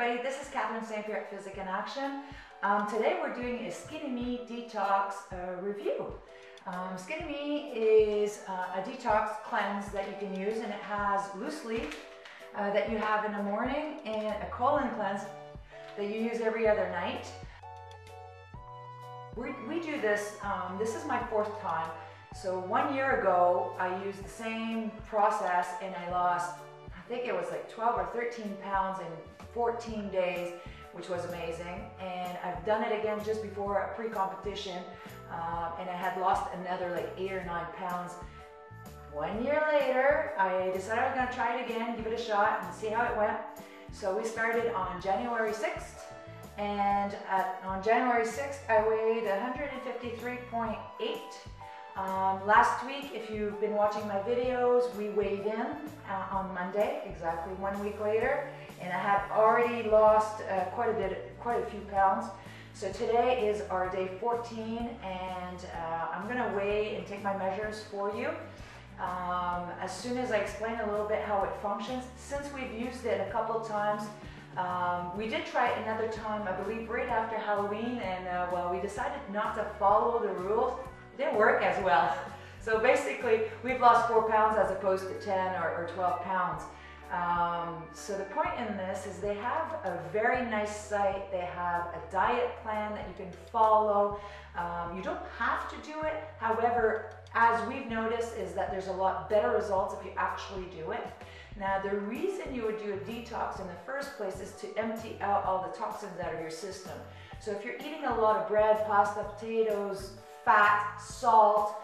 everybody, this is St-Pierre at Physikinaction. Today we're doing a SkinnyMe Detox review. SkinnyMe is a detox cleanse that you can use, and it has loose leaf that you have in the morning and a colon cleanse that you use every other night. We do this, this is my 4th time. So 1 year ago I used the same process and I lost, I think it was like 12 or 13 pounds in 14 days, which was amazing. And I've done it again just before a pre-competition, and I had lost another like 8 or 9 pounds. 1 year later, I decided I was gonna try it again, give it a shot and see how it went. So we started on January 6th, and on January 6th, I weighed 153.8. Last week, if you've been watching my videos, we weighed in on Monday, exactly 1 week later, and I had already lost quite a few pounds. So today is our day 14, and I'm gonna weigh and take my measures for you. As soon as I explain a little bit how it functions, since we've used it a couple times, we did try it another time, I believe right after Halloween, and well, we decided not to follow the rules. It didn't work as well. So basically, we've lost 4 pounds as opposed to 10 or 12 pounds. So the point in this is they have a very nice site. They have a diet plan that you can follow. You don't have to do it. However, as we've noticed is that there's a lot better results if you actually do it. Now, the reason you would do a detox in the first place is to empty out all the toxins out of your system. So if you're eating a lot of bread, pasta, potatoes, fat, salt,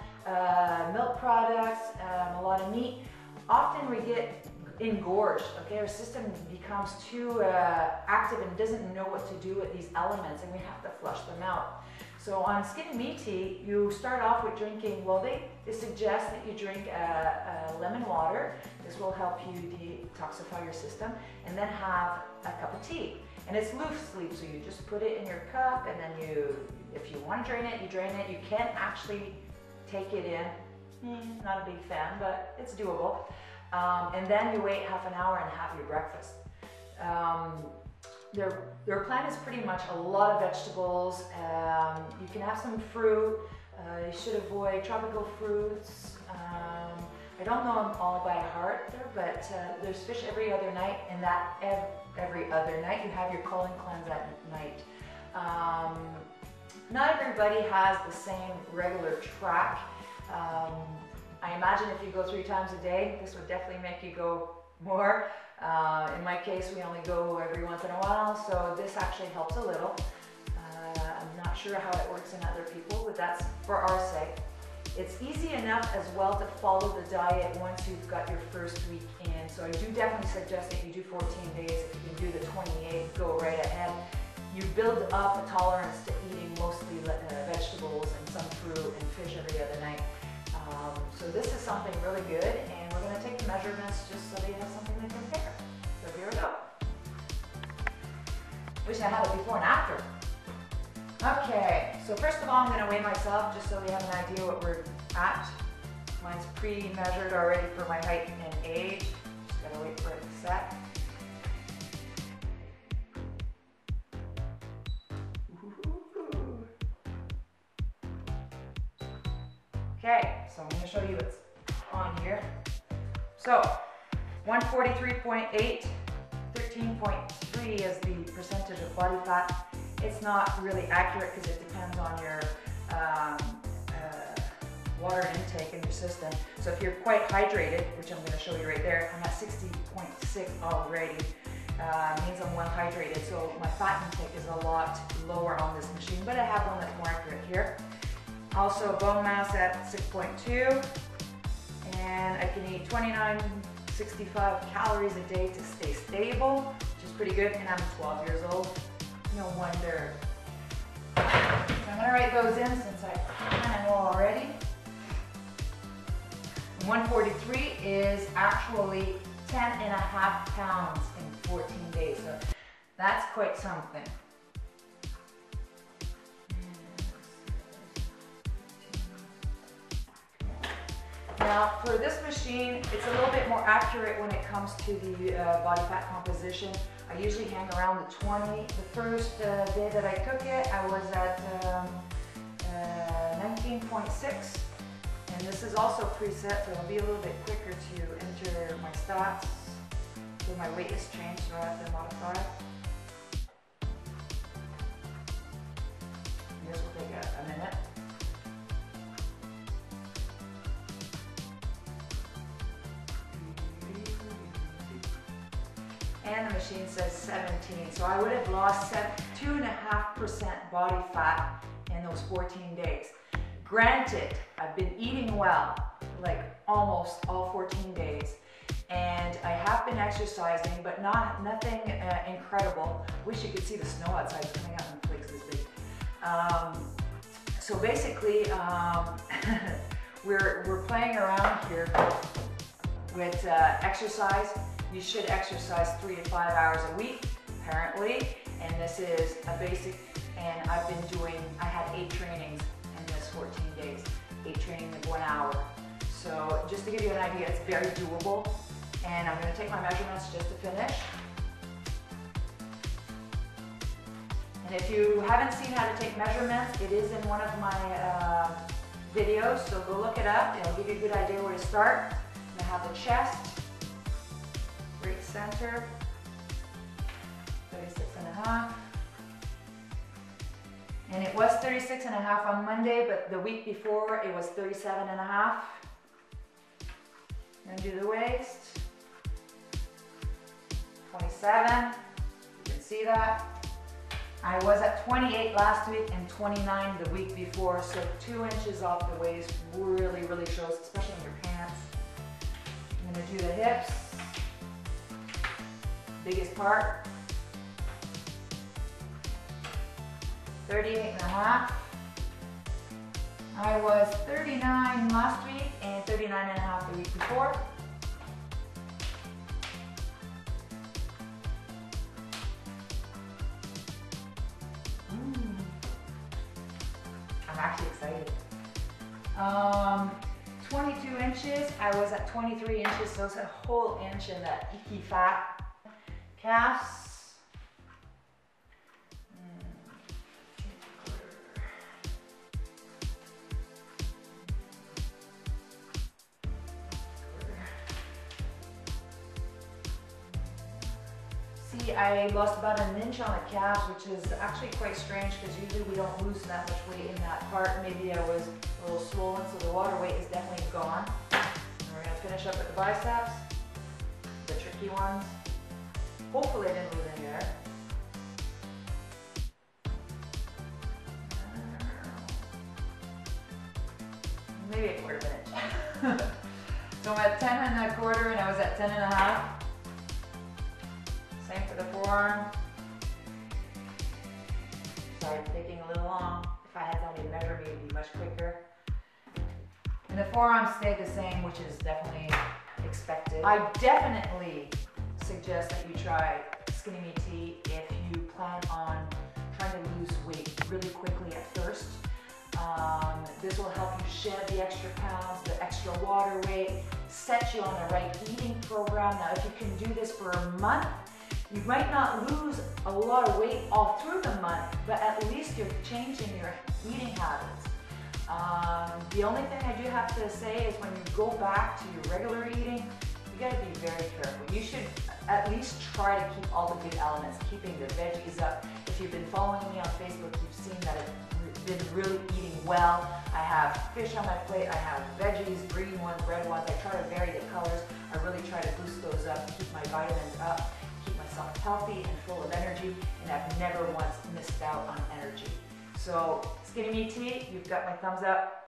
milk products, a lot of meat, often we get engorged, okay? Our system becomes too active and doesn't know what to do with these elements, and we have to flush them out. So on SkinnyMe Tea, you start off with drinking, well, they suggest that you drink lemon water. This will help you detoxify your system, and then have a cup of tea. And it's loose leaf, so you just put it in your cup, and then if you want to drain it, you drain it. You can't actually take it in. Not a big fan, but it's doable. And then you wait half an hour and have your breakfast. Their plan is pretty much a lot of vegetables. You can have some fruit. You should avoid tropical fruits. I don't know them all by heart there, but there's fish every other night, and that every other night you have your colon cleanse at night. Not everybody has the same regular track. I imagine if you go 3 times a day, this would definitely make you go more. In my case, we only go every once in a while, so this actually helps a little. I'm not sure how it works in other people, but that's for our sake. It's easy enough as well to follow the diet once you've got your first week in. So I do definitely suggest that you do 14 days. If you can do the 28, go right ahead. You build up a tolerance to eating mostly vegetables and some fruit and fish every other night. So this is something really good, and we're going to take the measurements just so that you have something to compare. So here we go. Wish I had a before and after. Okay, so first of all, I'm going to weigh myself just so we have an idea what we're at. Mine's pre-measured already for my height and age. Just got to wait for it to set. Okay, so I'm going to show you what's on here. So 143.8, 13.3 is the percentage of body fat. It's not really accurate because it depends on your water intake in your system. So if you're quite hydrated, which I'm going to show you right there, I'm at 60.6 already. Means I'm well hydrated, so my fat intake is a lot lower on this machine, but I have one that's more accurate here. Also bone mass at 6.2, and I can eat 2965 calories a day to stay stable, which is pretty good, and I'm 12 years old. No wonder. So I'm going to write those in since I kind of know already. 143 is actually 10.5 pounds in 14 days, so that's quite something. Now for this machine, it's a little bit more accurate when it comes to the body fat composition. I usually hang around the 20. The first day that I took it, I was at 19.6. And this is also preset, so it'll be a little bit quicker to enter my stats. So my weight is changed, so I have to modify. This will take a minute. And the machine says 17, so I would have lost 2.5% body fat in those 14 days. Granted, I've been eating well, like almost all 14 days, and I have been exercising, but nothing incredible. Wish you could see the snow outside. It's coming out in flakes this big. So basically, we're playing around here with exercise. You should exercise 3 to 5 hours a week, apparently, and this is a basic, and I had 8 trainings in this 14 days, 8 trainings of 1 hour. So just to give you an idea, it's very doable, and I'm going to take my measurements just to finish. And if you haven't seen how to take measurements, it is in one of my videos, so go look it up. It'll give you a good idea where to start. I have the chest. Great center, 36.5. And it was 36.5 on Monday, but the week before it was 37.5. Then do the waist, 27, you can see that. I was at 28 last week and 29 the week before, so 2 inches off the waist really, really shows, especially in your pants. I'm gonna do the hips. Biggest part, 38.5. I was 39 last week and 39.5 the week before. I'm actually excited. 22 inches, I was at 23 inches, so it's a whole inch in that icky fat. Calves, see, I lost about an inch on the calves, which is actually quite strange because usually we don't lose that much weight in that part. Maybe I was a little swollen, so the water weight is definitely gone. And we're going to finish up with the biceps, the tricky ones. Hopefully I didn't lose any there. Maybe a quarter of an inch. So I'm at 10.25 and I was at 10.5. Same for the forearm. Sorry, it's taking a little long. If I had somebody to measure me, it would be much quicker. And the forearm stayed the same, which is definitely expected. I definitely suggest that you try SkinnyMe Tea if you plan on trying to lose weight really quickly at first. This will help you shed the extra pounds, the extra water weight, set you on the right eating program. Now, if you can do this for a month, you might not lose a lot of weight all through the month, but at least you're changing your eating habits. The only thing I do have to say is when you go back to your regular eating, you gotta be very careful. You should at least try to keep all the good elements, keeping the veggies up. If you've been following me on Facebook, you've seen that I've been really eating well. I have fish on my plate, I have veggies, green ones, red ones. I try to vary the colors. I really try to boost those up, keep my vitamins up, keep myself healthy and full of energy, and I've never once missed out on energy. So, SkinnyMe Tea, you've got my thumbs up.